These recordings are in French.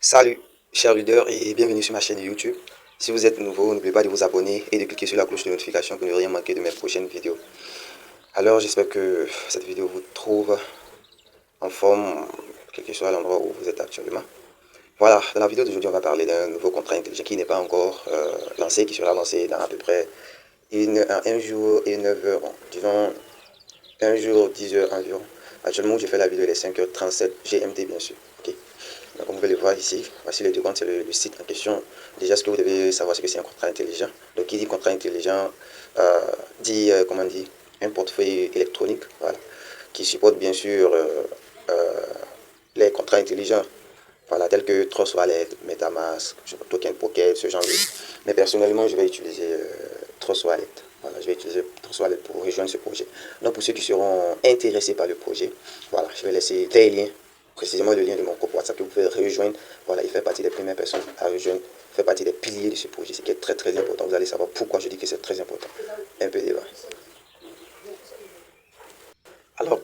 Salut, chers leaders, et bienvenue sur ma chaîne YouTube. Si vous êtes nouveau, n'oubliez pas de vous abonner et de cliquer sur la cloche de notification pour ne rien manquer de mes prochaines vidéos. Alors, j'espère que cette vidéo vous trouve en forme, quel que soit l'endroit où vous êtes actuellement. Voilà, dans la vidéo d'aujourd'hui, on va parler d'un nouveau contrat intelligent qui n'est pas encore lancé, qui sera lancé dans à peu près un jour et 9 heures, disons un jour, 10 heures environ. Actuellement, je fais la vidéo, il est 5h37 GMT, bien sûr. Ok. Donc, comme vous pouvez le voir ici, voici les deux comptes, c'est le site en question. Déjà, ce que vous devez savoir, c'est que c'est un contrat intelligent. Donc, qui dit contrat intelligent, dit, comment dire, un portefeuille électronique, voilà, qui supporte bien sûr les contrats intelligents, voilà, tels que Trust Wallet, MetaMask, Token Pocket, ce genre de. Mais personnellement, je vais utiliser Trust Wallet. Voilà, je vais utiliser Trust Wallet pour rejoindre ce projet. Donc, pour ceux qui seront intéressés par le projet, voilà, je vais laisser des liens, précisément le lien de mon groupe WhatsApp que vous pouvez rejoindre. Voilà, il fait partie des premières personnes à rejoindre, il fait partie des piliers de ce projet, ce qui est très très important. Vous allez savoir pourquoi je dis que c'est très important. Un peu débat.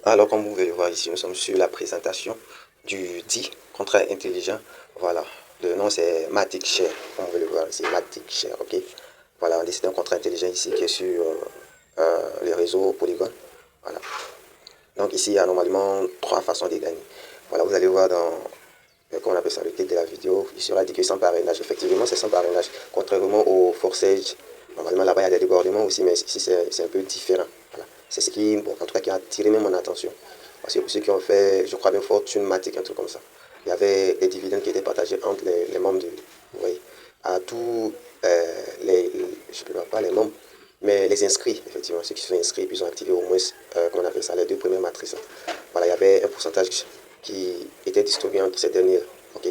Alors, comme vous pouvez le voir ici, nous sommes sur la présentation du dit contrat intelligent. Voilà, le nom c'est Matic Share, comme vous pouvez le voir ici, Matic Share, ok. Voilà, on décide d'un contrat intelligent ici qui est sur les réseaux Polygon. Voilà. Donc ici, il y a normalement trois façons de gagner. Voilà, vous allez voir dans, comment on appelle ça, le titre de la vidéo, il sera dit que sans parrainage. Effectivement, c'est sans parrainage, contrairement au forçage. Normalement, là-bas, il y a des débordements aussi, mais ici, c'est un peu différent. Voilà. C'est ce qui, bon, en tout cas, qui a attiré même mon attention. Parce que pour ceux qui ont fait, je crois bien, Fortune Matic, un truc comme ça, il y avait des dividendes qui étaient partagés entre les membres du, vous voyez, à tous je ne peux pas les membres, mais les inscrits, effectivement, ceux qui sont inscrits, puis ils ont activé au moins, comment on appelle ça, les deux premières matrices. Voilà, il y avait un pourcentage qui était distribué entre ces dernières. Ok.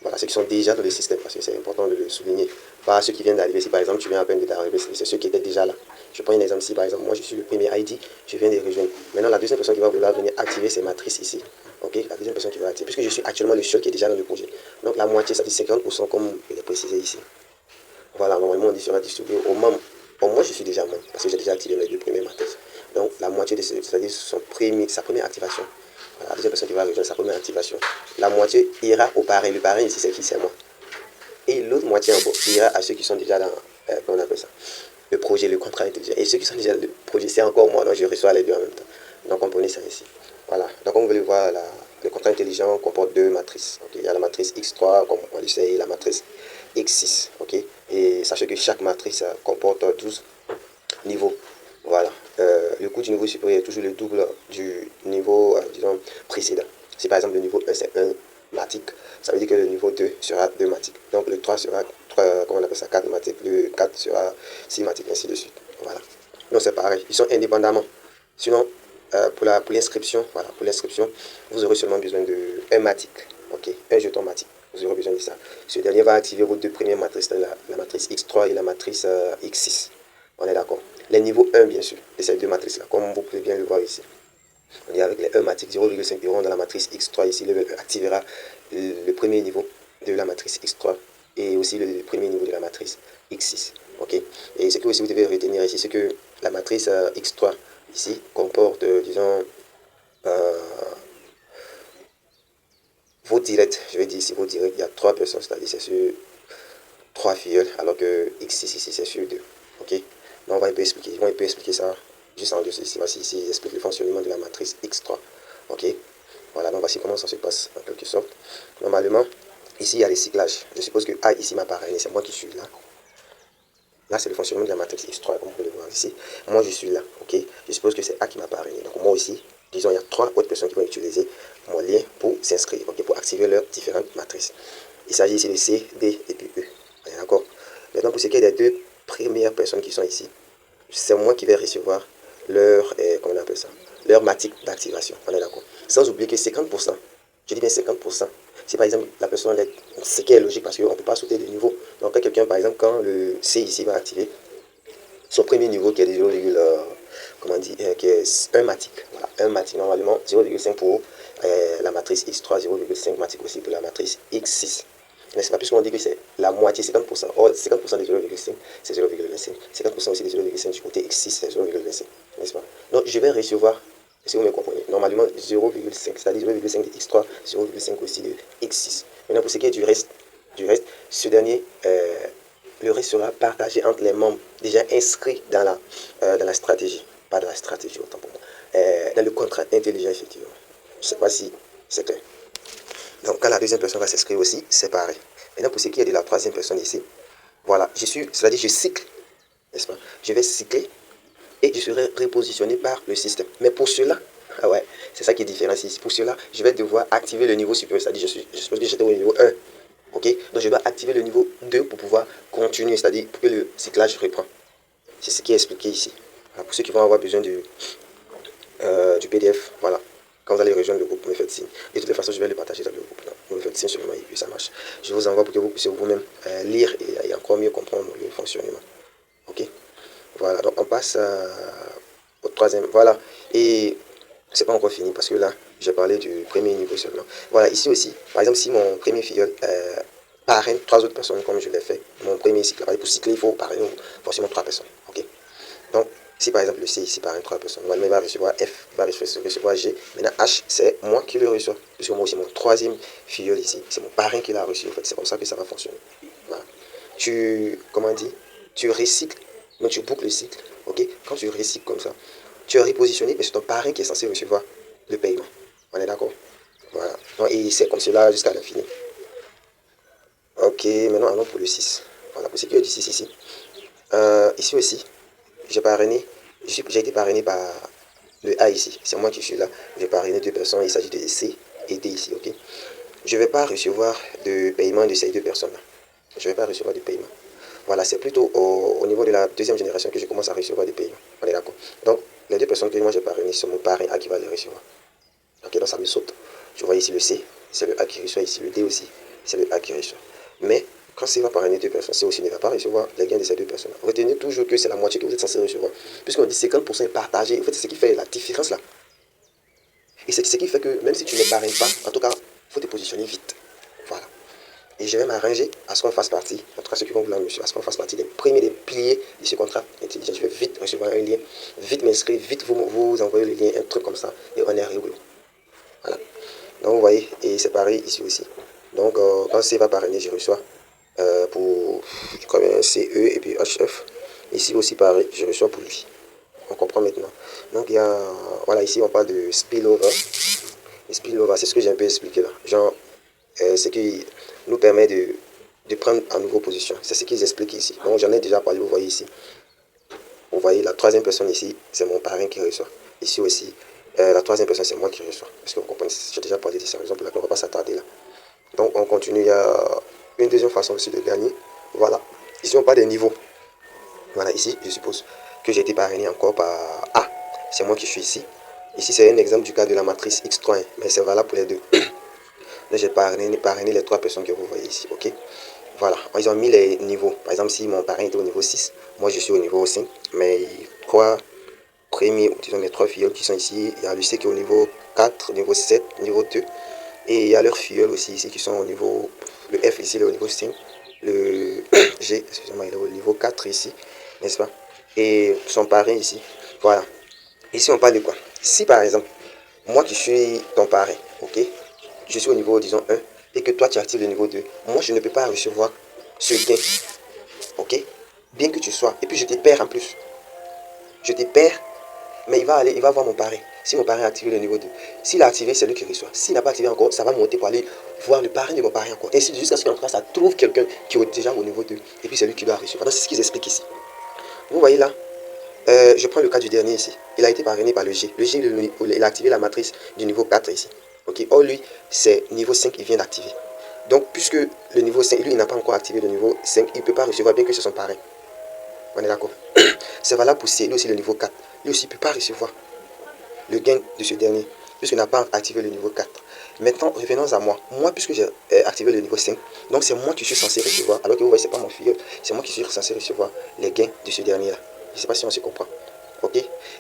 Voilà, ceux qui sont déjà dans le système, parce que c'est important de le souligner. Pas ceux qui viennent d'arriver. Si par exemple tu viens à peine d'arriver, c'est ceux qui étaient déjà là. Je prends un exemple ici, par exemple, moi je suis le premier ID, je viens de rejoindre. Maintenant, la deuxième personne qui va vouloir venir activer ces matrices ici. Ok, la deuxième personne qui va activer, puisque je suis actuellement le seul qui est déjà dans le projet. Donc la moitié, ça dit 50%, comme il est précisé ici. Voilà, normalement, on sera distribué aux membres. Bon, moi, je suis déjà membre parce que j'ai déjà activé mes deux premières matrices. Donc, la moitié de c'est-à-dire sa première activation. Voilà, la deuxième personne qui va rejoindre sa première activation. La moitié ira au parrain. Le parrain, ici, c'est qui? C'est moi. Et l'autre moitié encore ira à ceux qui sont déjà dans, comment on appelle ça, le projet, le contrat intelligent. Et ceux qui sont déjà dans le projet, c'est encore moi. Donc, je reçois les deux en même temps. Donc, comprenez ça ici. Voilà. Donc, comme vous voulez voir, le contrat intelligent comporte deux matrices. Okay. Il y a la matrice X3, comme on le sait, et la matrice X6. Okay. Et sachez que chaque matrice comporte 12 niveaux. Voilà. Le coût du niveau supérieur est toujours le double du niveau, disons, précédent. Si par exemple le niveau 1 c'est 1 matic, ça veut dire que le niveau 2 sera 2 matic. Donc le 3 sera 3, comment on appelle ça, 4 matic, le 4 sera 6 matic, ainsi de suite. Voilà. Donc c'est pareil, ils sont indépendamment. Sinon, pour l'inscription, voilà, pour l'inscription, vous aurez seulement besoin de un matic, ok, un jeton matic. Vous aurez besoin de ça. Ce dernier va activer vos deux premières matrices, la matrice X3 et la matrice X6. On est d'accord. Les niveaux 1, bien sûr, de ces deux matrices-là, comme vous pouvez bien le voir ici. On est avec les 1 matic 0,5 euros dans la matrice X3 ici, level 1 activera le premier niveau de la matrice X3 et aussi le premier niveau de la matrice X6. Ok. Et ce que aussi vous devez retenir ici, c'est que la matrice X3 ici comporte, disons, vos directs. Je vais dire ici vos directs. Il y a 3 personnes, c'est-à-dire c'est sur 3 filleuls, alors que X6 ici c'est sur 2. Ok. Donc on va un peu expliquer, ils vont un peu expliquer ça juste en dessous ici. Voici ici, ils expliquent le fonctionnement de la matrice X3. Ok. Voilà, donc voici comment ça se passe en quelque sorte. Normalement, ici il y a les cyclages. Je suppose que A ici m'apparaît, c'est moi qui suis là. Là, c'est le fonctionnement de la matrice X3, comme vous pouvez le voir ici. Moi, je suis là, ok. Je suppose que c'est A qui m'apparaît. Donc, moi aussi, disons, il y a 3 autres personnes qui vont utiliser mon lien pour s'inscrire, ok, pour activer leurs différentes matrices. Il s'agit ici de C, D et puis E. D'accord. Maintenant, pour ce qui est des deux premières personnes qui sont ici, c'est moi qui vais recevoir leur, comment on appelle ça, leur matic d'activation. On est d'accord. Sans oublier que 50%, je dis bien 50%, si par exemple la personne, ce qui est logique parce qu'on ne peut pas sauter de niveau. Donc quand quelqu'un, par exemple, quand le C ici va activer son premier niveau qui est de 0, comment dire, qui est 1 matic. Voilà, 1 matic normalement, 0,5 pour la matrice X3, 0,5 matic aussi pour la matrice X6. N'est-ce pas? Puisqu'on dit que c'est la moitié, 50%. Or, 50% de 0,5, c'est 0,25. 50% aussi de 0,5 du côté X6, c'est 0,25. N'est-ce pas? Donc, je vais recevoir, si vous me comprenez, normalement 0,5, c'est-à-dire 0,5 de X3, 0,5 aussi de X6. Maintenant, pour ce qui est du reste, ce dernier, le reste sera partagé entre les membres déjà inscrits dans la stratégie. Pas dans la stratégie, autant pour moi. Dans le contrat intelligent, effectivement. Je ne sais pas si c'est clair. Donc, quand la deuxième personne va s'inscrire aussi, c'est pareil. Maintenant, pour ce qui est de la troisième personne ici, voilà, c'est-à-dire je cycle, n'est-ce pas? Je vais cycler et je serai repositionné par le système. Mais pour cela, ah ouais, c'est ça qui est différent ici. Pour cela, je vais devoir activer le niveau supérieur, c'est-à-dire je suppose que j'étais au niveau 1. Ok, donc je dois activer le niveau 2 pour pouvoir continuer, c'est-à-dire pour que le cyclage reprend. C'est ce qui est expliqué ici. Alors pour ceux qui vont avoir besoin du PDF, voilà. Quand vous allez rejoindre le groupe, vous me faites signe. De toutes les façons, je vais le partager dans le groupe. Donc, vous me faites signe seulement et puis ça marche. Je vous envoie pour que vous puissiez vous-même lire et encore mieux comprendre le fonctionnement. Ok. Voilà, donc on passe au troisième. Voilà. Et c'est pas encore fini parce que là, j'ai parlé du premier niveau seulement. Voilà, ici aussi, par exemple, si mon premier filleul parraine trois autres personnes comme je l'ai fait, mon premier cycle, pour cycler, il faut parrainer forcément trois personnes. Ok. Donc, si par exemple le C ici parraine trois personnes, il va recevoir F, va recevoir G. Maintenant, H, c'est moi qui le reçois. Parce que moi aussi, mon troisième filleul ici, c'est mon parrain qui l'a reçu. En fait, c'est comme ça que ça va fonctionner. Voilà. Comment dire, tu recycles, donc tu boucles le cycle. Ok. Quand tu recycles comme ça, tu es repositionné, mais c'est ton parrain qui est censé recevoir le paiement. On est d'accord? Voilà. Donc, et c'est comme cela jusqu'à l'infini. Ok, maintenant allons pour le 6. Voilà, pour ce qui est du 6 ici. Ici aussi, j'ai parrainé, j'ai été parrainé par le A ici. C'est moi qui suis là. J'ai parrainé deux personnes. Il s'agit de C et D ici, ok? Je ne vais pas recevoir de paiement de ces deux personnes-là. Je ne vais pas recevoir de paiement. Voilà, c'est plutôt au niveau de la deuxième génération que je commence à recevoir des paiements. On est d'accord? Donc, les deux personnes que moi j'ai parrainées sont mon parrain A qui va les recevoir. Ok, donc ça me saute. Je vois ici le C, c'est le A qui reçoit, ici le D aussi, c'est le A qui reçoit. Mais quand c'est va parrainer deux personnes, C aussi ne va pas recevoir les gains de ces deux personnes. Retenez toujours que c'est la moitié que vous êtes censé recevoir. Puisqu'on dit 50% est partagé, en fait, c'est ce qui fait la différence là. Et c'est ce qui fait que même si tu ne parraines pas, en tout cas, il faut te positionner vite. Voilà. Et je vais m'arranger à ce qu'on fasse partie, en tout cas ceux qui vont vouloir me suivre, à ce qu'on fasse partie des premiers, des piliers de ce contrat intelligent. Je vais vite recevoir un lien, vite m'inscrire, vite vous envoyer le lien, un truc comme ça, et on est rigolo. Voilà. Donc vous voyez, et c'est pareil ici aussi. Donc quand C va parrainer, je reçois pour comme un CE et puis HF. Ici aussi pareil, je reçois pour lui. On comprend maintenant. Donc il y a, voilà, ici on parle de spillover. Et spillover, c'est ce que j'ai un peu expliqué là. Genre, ce qui nous permet de prendre en nouveau position. C'est ce qu'ils expliquent ici. Donc j'en ai déjà parlé, vous voyez ici. Vous voyez, la troisième personne ici, c'est mon parrain qui reçoit. Ici aussi, la troisième personne, c'est moi qui reçois. Parce que vous comprenez, j'ai déjà parlé de ça, raison pour laquelle on ne va pas s'attarder là. Donc on continue, il y a une deuxième façon aussi de gagner. Voilà. Ici, on parle des niveaux. Voilà, ici, je suppose que j'ai été parrainé encore par A. C'est moi qui suis ici. Ici, c'est un exemple du cas de la matrice X3, mais c'est valable pour les deux. Là, j'ai parrainé les trois personnes que vous voyez ici, ok? Voilà, ils ont mis les niveaux. Par exemple, si mon parrain était au niveau 6, moi je suis au niveau 5, mais trois premiers, disons mes trois filles qui sont ici, il y a Lucie qui est au niveau 4, niveau 7, niveau 2, et il y a leurs filles aussi ici qui sont au niveau, le F ici il est au niveau 5, le G, excusez-moi, il est au niveau 4 ici, n'est-ce pas? Et son parrain ici, voilà. Ici on parle de quoi? Si par exemple, moi qui suis ton parrain, ok? Je suis au niveau, disons, 1, et que toi tu actives le niveau 2, moi je ne peux pas recevoir ce gain, ok? Bien que tu sois, et puis je te perds en plus. Je te perds, mais il va voir mon parrain. Si mon parrain a activé le niveau 2, s'il a activé, c'est lui qui reçoit. S'il n'a pas activé encore, ça va monter pour aller voir le parrain de mon parrain encore. Ainsi, jusqu'à ce qu'en tout cas, ça trouve quelqu'un qui est déjà au niveau 2, et puis c'est lui qui doit recevoir. Donc c'est ce qu'ils expliquent ici. Vous voyez là, je prends le cas du dernier ici. Il a été parrainé par le G. Le G, il a activé la matrice du niveau 4 ici. Ok. Or, lui, c'est niveau 5, il vient d'activer. Donc, puisque le niveau 5, lui, il n'a pas encore activé le niveau 5, il ne peut pas recevoir bien que c'est son parrain. On est d'accord? C'est valable pour C, lui aussi le niveau 4. Lui aussi, il ne peut pas recevoir le gain de ce dernier, puisqu'il n'a pas activé le niveau 4. Maintenant, revenons à moi. Moi, puisque j'ai activé le niveau 5, donc c'est moi qui suis censé recevoir, alors que vous voyez, ce n'est pas mon filleul, c'est moi qui suis censé recevoir les gains de ce dernier-là. Je ne sais pas si on se comprend. Ok.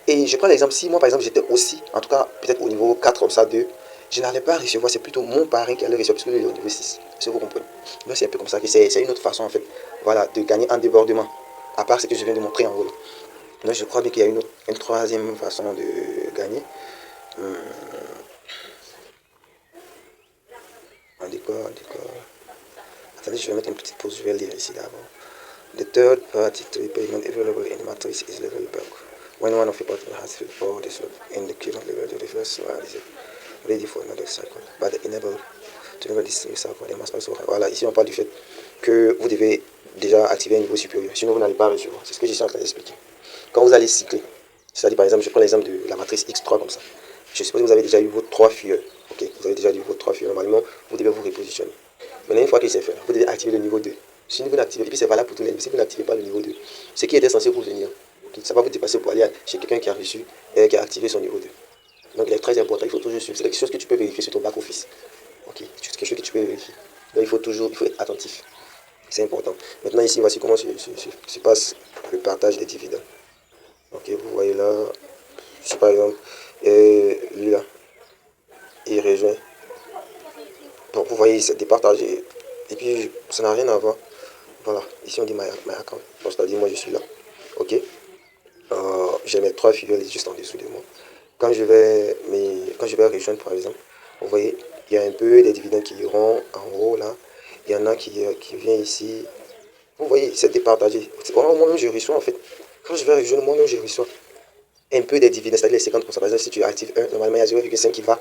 Et je prends l'exemple, si moi, par exemple, j'étais aussi, en tout cas, peut-être au niveau 4 comme ça, 2, je n'allais pas recevoir, c'est plutôt mon parrain qui allait recevoir, parce qu'il est au niveau 6. Est-ce que vous comprenez? Donc, c'est un peu comme ça que c'est une autre façon, en fait, voilà, de gagner en débordement, à part ce que je viens de montrer en haut. Donc, je crois bien qu'il y a une troisième façon de gagner. D'accord. Attendez, je vais mettre une petite pause, je vais lire ici d'abord. The third party to payment available in the matrix is level block. When one of the partners has filled this loop in the current level, the first one is ready for another cycle. But enable to enable this cycle, they must also. Voilà, ici on parle du fait que vous devez déjà activer un niveau supérieur. Sinon, vous n'allez pas recevoir. C'est ce que je suis en train d'expliquer. Quand vous allez cycler, c'est-à-dire par exemple, je prends l'exemple de la matrice X3 comme ça. Je suppose que vous avez déjà eu vos 3 fioles. Ok, vous avez déjà eu vos 3 fioles. Normalement, vous devez vous repositionner. Maintenant, une fois que c'est fait, vous devez activer le niveau 2. Si vous n'activez, et puis c'est valable pour tous les niveaux, si vous n'activez pas le niveau 2, ce qui était censé vous venir, okay, ça va vous dépasser pour aller chez quelqu'un qui a reçu et qui a activé son niveau 2. Donc il est très important, il faut toujours suivre. C'est quelque chose que tu peux vérifier sur ton back-office. Ok, c'est quelque chose que tu peux vérifier. Donc il faut être attentif. C'est important. Maintenant ici, voici comment se passe le partage des dividendes. Ok, vous voyez là, si par exemple, lui là, il rejoint. Donc vous voyez, c'est départagé. Et puis ça n'a rien à voir. Voilà, ici on dit my account. Donc c'est-à-dire moi je suis là. Ok. J'ai mes 3 figures juste en dessous de moi. Quand je vais rejoindre par exemple, vous voyez, il y a un peu des dividendes qui iront en haut là. Il y en a qui viennent ici. Vous voyez, c'est départagé. Moi-même je reçois en fait. Quand je vais rejoindre, moi-même je reçois un peu des dividendes, c'est-à-dire les 50%. Par exemple, si tu actives 1, normalement il y a 0,5 qui va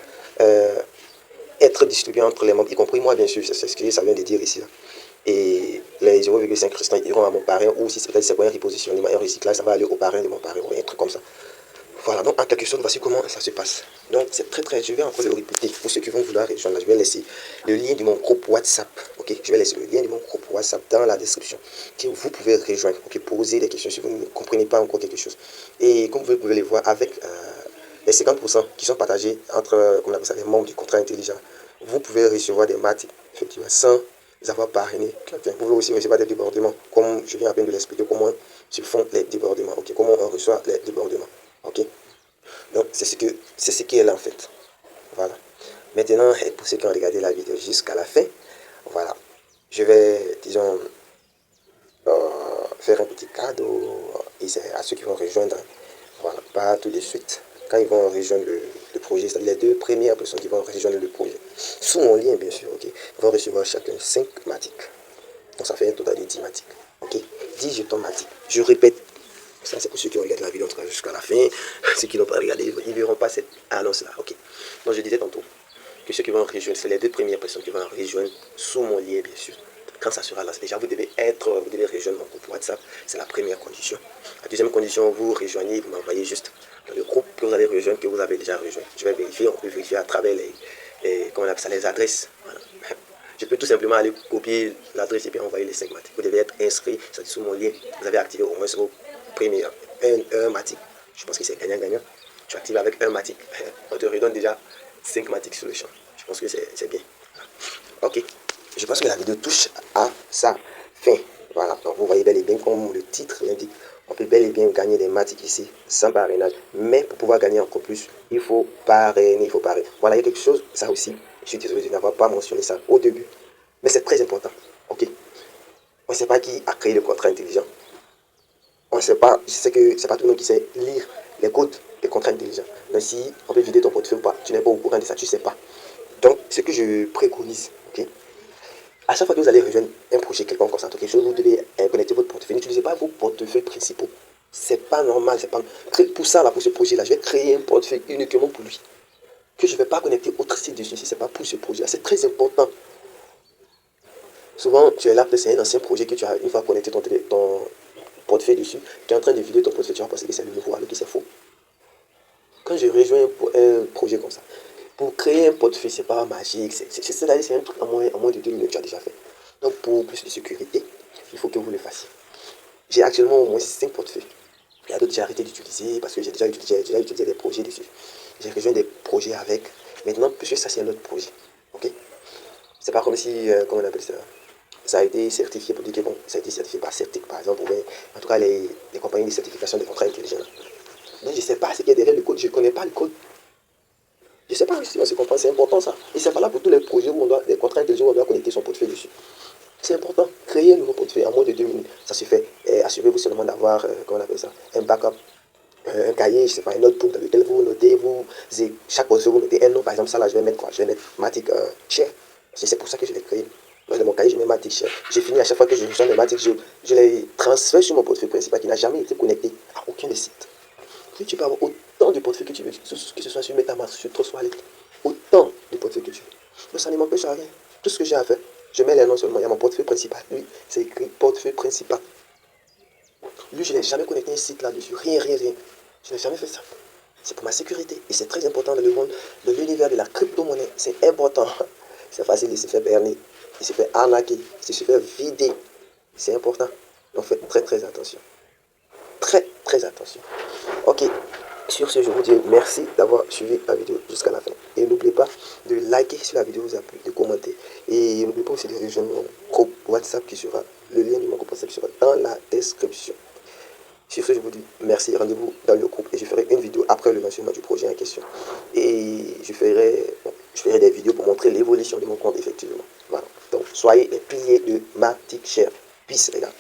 être distribué entre les membres, y compris moi bien sûr. C'est ce que ça vient de dire ici là. Et les 0,5 restants iront à mon parrain, ou si c'est peut-être c'est un repositionnement, un recyclage, ça va aller au parrain de mon parrain, ou un truc comme ça. Voilà, donc en quelque sorte, voici comment ça se passe. Donc c'est très, je vais encore le répéter. Pour ceux qui vont vouloir rejoindre, je vais laisser le lien de mon groupe WhatsApp. Ok, je vais laisser le lien de mon groupe WhatsApp dans la description. Que vous pouvez rejoindre, ok, poser des questions si vous ne comprenez pas encore quelque chose. Et comme vous pouvez les voir avec les 50% qui sont partagés entre, comme on appelle ça, les membres du contrat intelligent, vous pouvez recevoir des maths, effectivement, sans avoir parrainé quelqu'un. Vous pouvez aussi recevoir des débordements, comme je viens à peine de l'expliquer, comment se font les débordements, ok, comment on reçoit les débordements, ok. Donc c'est ce qui est là en fait. Voilà. Maintenant, pour ceux qui ont regardé la vidéo jusqu'à la fin, voilà, je vais, disons, faire un petit cadeau à ceux qui vont rejoindre. Voilà, pas tout de suite. Quand ils vont rejoindre le projet, c'est-à-dire les 2 premières personnes qui vont rejoindre le projet, sous mon lien bien sûr, ok, vont recevoir chacun 5 matiques. Donc ça fait un total de 10 matiques. Ok, 10 jetons matiques. Je répète, ça c'est pour ceux qui ont regardé la vidéo jusqu'à la fin. Ceux qui n'ont pas regardé, ils ne verront pas cette annonce-là. Ok. Donc je disais tantôt que ceux qui vont rejoindre, c'est les 2 premières personnes qui vont rejoindre sous mon lien bien sûr. Quand ça sera là, déjà vous devez rejoindre mon groupe WhatsApp, c'est la première condition. La deuxième condition, vous rejoignez, vous m'envoyez juste dans le groupe que vous allez rejoindre, que vous avez déjà rejoint. Je vais vérifier, on peut vérifier à travers comment on appelle ça, les adresses. Voilà. Je peux tout simplement aller copier l'adresse et puis envoyer les 5 matiques. Vous devez être inscrit, c'est sous mon lien. Vous avez activé au moins vos premiers un matic. Je pense que c'est gagnant-gagnant. Tu actives avec un matic. On te redonne déjà 5 matiques sur le champ. Je pense que c'est bien. Ok. Je pense que la vidéo touche à sa fin. Voilà. Donc vous voyez bel et bien comme le titre l'indique. On peut bel et bien gagner des matiques ici sans parrainage. Mais pour pouvoir gagner encore plus, il faut parrainer. Voilà, il y a quelque chose, ça aussi. Je suis désolé de n'avoir pas mentionné ça au début. Mais c'est très important. Ok. On ne sait pas qui a créé le contrat intelligent. On ne sait pas. Je sais que c'est pas tout le monde qui sait lire les codes des contrats intelligents. Donc si on peut vider ton portefeuille ou pas, tu n'es pas au courant de ça, tu ne sais pas. Donc ce que je préconise, ok. À chaque fois que vous allez rejoindre un projet quelconque comme ça, quelque chose, vous devez connecter votre portefeuille. N'utilisez pas vos portefeuilles principaux. C'est pas normal, c'est pas. Pour ça, là, pour ce projet-là, je vais créer un portefeuille uniquement pour lui. Que je ne vais pas connecter autre site dessus si ce n'est pas pour ce projet-là. C'est très important. Souvent, tu es là, c'est un ancien projet que tu as une fois connecté ton portefeuille dessus. Tu es en train de vider ton portefeuille, tu vas penser que c'est le nouveau, alors que c'est faux. Quand je rejoins un projet comme ça, pour créer un portefeuille, c'est pas magique. C'est un truc en moins de 2 minutes, tu as déjà fait. Donc, pour plus de sécurité, il faut que vous le fassiez. J'ai actuellement au moins 5 portefeuilles. Il y a d'autres que j'ai arrêté d'utiliser parce que j'ai déjà utilisé des projets dessus. J'ai rejoint des projets avec. Maintenant, puisque ça, c'est un autre projet. Ok. C'est pas comme si, comment on appelle ça, ça a été certifié pour dire que bon, ça a été certifié par Certic par exemple, ou bien en tout cas les compagnies de certification des contrats intelligents. Donc je ne sais pas ce qu'il y a derrière le code, je ne connais pas le code. Je ne sais pas si on se comprend, c'est important ça. Et c'est valable pour tous les projets où on doit, les contrats intelligents où on doit connecter son portefeuille dessus. C'est important, créer un nouveau portefeuille en moins de 2 minutes, ça se fait. Et assurez-vous seulement d'avoir, comment on appelle ça, un backup, un cahier, je sais pas, un notebook dans lequel vous notez, chaque portefeuille vous notez un nom, par exemple ça là je vais mettre quoi, je vais mettre Matic Share. C'est pour ça que je l'ai créé. Moi, dans mon cahier, je mets Matic Share. J'ai fini à chaque fois que je reçois le Matic, je les transfère sur mon portefeuille principal qui n'a jamais été connecté à aucun des sites. Puis tu peux avoir autant de portefeuilles que tu veux, que ce soit sur MetaMask, sur Trust Wallet, autant de portefeuilles que tu veux. Mais ça ne m'empêche à rien. Tout ce que j'ai à faire, je mets les noms seulement. Il y a mon portefeuille principal. Lui, c'est écrit portefeuille principal. Lui, je n'ai jamais connecté un site là-dessus. Rien, rien, rien. Je n'ai jamais fait ça. C'est pour ma sécurité. Et c'est très important dans le monde de l'univers de la crypto-monnaie. C'est important. C'est facile de se faire berner, de se faire arnaquer, de se faire vider. C'est important. Donc faites très, très attention. Très, très attention. Ok. Sur ce, je vous dis merci d'avoir suivi la vidéo jusqu'à la fin. Et n'oubliez pas de liker si la vidéo vous a plu, de commenter. Et n'oubliez pas aussi de rejoindre mon groupe WhatsApp qui sera, le lien de mon groupe WhatsApp sera dans la description. Sur ce, je vous dis merci, rendez-vous dans le groupe et je ferai une vidéo après le lancement du projet en question. Et je ferai des vidéos pour montrer l'évolution de mon compte, effectivement. Voilà. Donc, soyez les piliers de Matic Share. Peace, les gars.